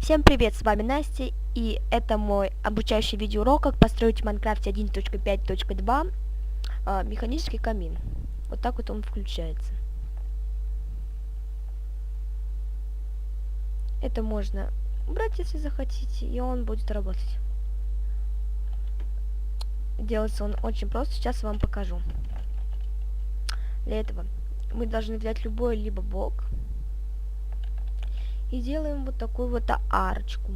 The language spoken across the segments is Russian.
Всем привет, с вами Настя, и это мой обучающий видеоурок, как построить в Майнкрафте 1.5.2 механический камин. Вот так вот он включается. Это можно убрать, если захотите, и он будет работать. Делается он очень просто, сейчас вам покажу. Для этого мы должны взять любой либо блок и делаем вот такую вот арочку.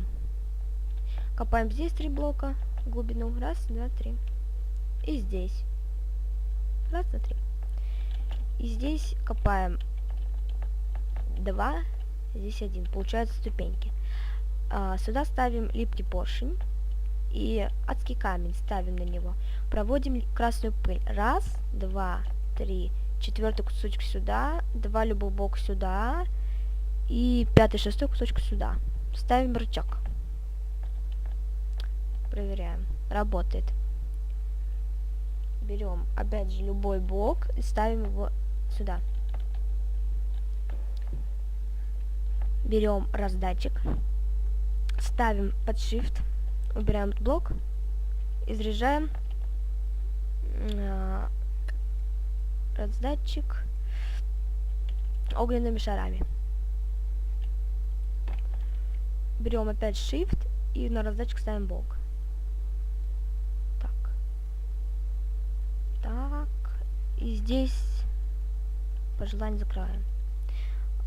Копаем здесь 3 блока в глубину. Раз, два, три. И здесь. Раз, два, три. И здесь копаем 2, здесь 1. Получаются ступеньки. Сюда ставим липкий поршень и адский камень ставим на него. Проводим красную пыль. Раз, два, три. 4-й кусочек сюда. 2 любых блока сюда. И 5-й, 6-й кусочек сюда. Ставим рычаг. Проверяем. Работает. Берем опять же любой блок и ставим его сюда. Берем раздатчик, ставим под Shift, убираем этот блок и заряжаем раздатчик огненными шарами. Берем опять Shift и на раздатчик ставим блок. Так. И здесь по желанию закрываем.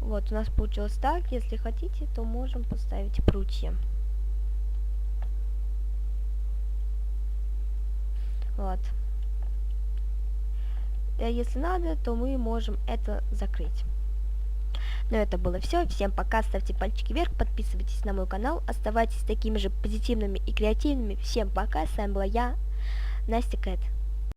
Вот, у нас получилось так. Если хотите, то можем поставить прутья. Вот. А если надо, то мы можем это закрыть. Но это было все. Всем пока. Ставьте пальчики вверх, подписывайтесь на мой канал. Оставайтесь такими же позитивными и креативными. Всем пока. С вами была я, Настя Кэт.